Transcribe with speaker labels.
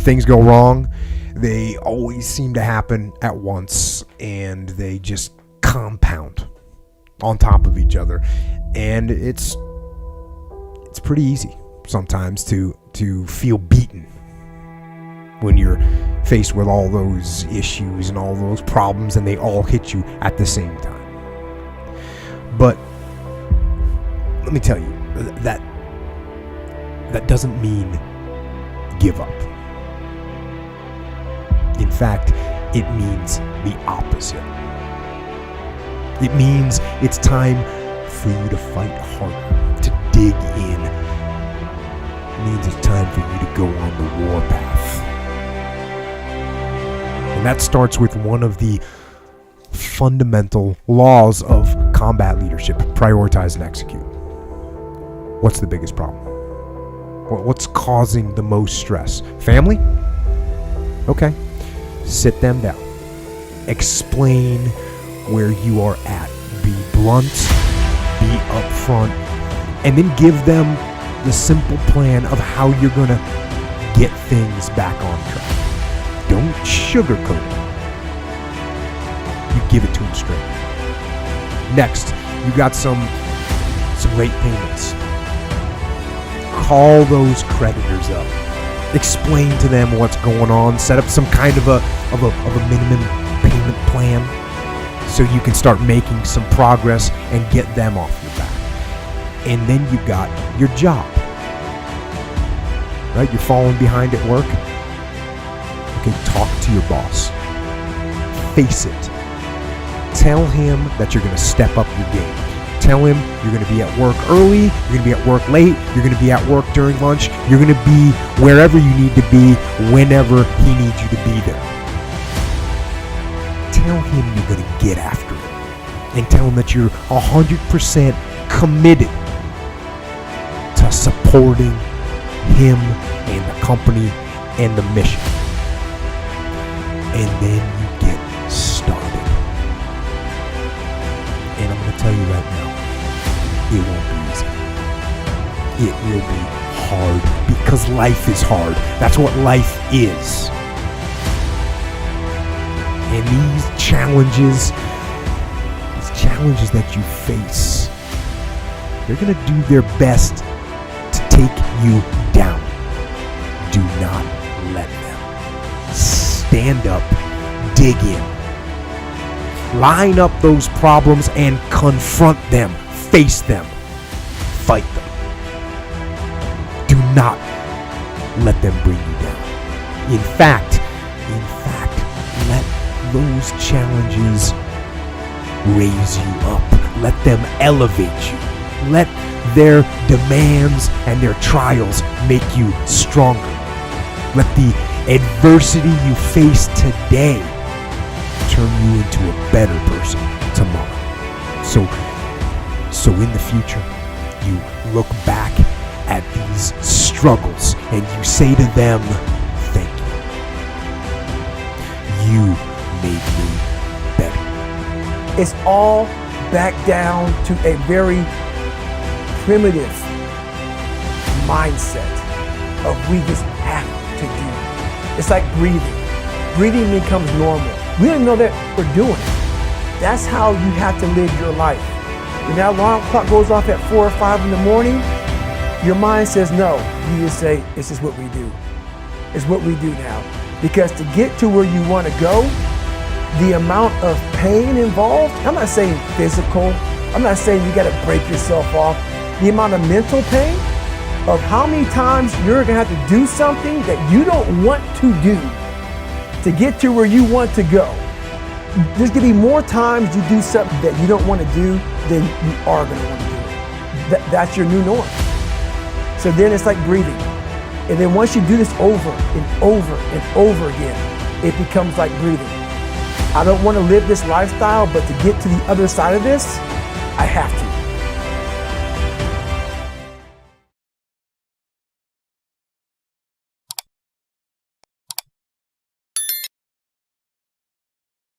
Speaker 1: things go wrong, they always seem to happen at once, and they just compound on top of each other. And it's pretty easy sometimes to feel beaten when you're faced with all those issues and all those problems, and they all hit you at the same time. But let me tell you, that doesn't mean give up. In fact, it means the opposite. It means it's time for you to fight harder, to dig in. It means it's time for you to go on the war path. And that starts with one of the fundamental laws of combat leadership: prioritize and execute. What's the biggest problem? What's causing the most stress? Family? Okay. Sit them down. Explain where you are at. Be blunt, be upfront, and then give them the simple plan of how you're going to get things back on track. Don't sugarcoat it. You give it to them straight. Next, you got some late payments. Call those creditors up. Explain to them what's going on. Set up some kind of a minimum payment plan so you can start making some progress and get them off your back. And then you got your job. Right? You're falling behind at work. Okay, talk to your boss. Face it. Tell him that you're going to step up your game. Tell him you're going to be at work early, you're going to be at work late, you're going to be at work during lunch, you're going to be wherever you need to be whenever he needs you to be there. Tell him you're going to get after it. And tell him that you're 100% committed to supporting him and the company and the mission. And then you get started. And I'm going to tell you right now, it won't be easy. It will be hard because life is hard. That's what life is. And these challenges that you face, they're going to do their best to take you down. Do not let them. Stand up, dig in. Line up those problems and confront them. Face them. Fight them. Do not let them bring you down. In fact, let those challenges raise you up. Let them elevate you. Let their demands and their trials make you stronger. Let the adversity you face today turn you into a better person tomorrow. So in the future, you look back at these struggles and you say to them, thank you. You made me better.
Speaker 2: It's all back down to a very primitive mindset of we just have to do. It's like breathing. Breathing becomes normal. We don't know that we're doing it. That's how you have to live your life. When that alarm clock goes off at 4 or 5 in the morning, your mind says no. You just say, this is what we do. It's what we do now. Because to get to where you want to go, the amount of pain involved, I'm not saying physical, I'm not saying you got to break yourself off. The amount of mental pain of how many times you're going to have to do something that you don't want to do to get to where you want to go. There's going to be more times you do something that you don't want to do than you are going to want to do. That's your new norm. So then it's like breathing. And then once you do this over and over and over again, it becomes like breathing. I don't want to live this lifestyle, but to get to the other side of this, I have to.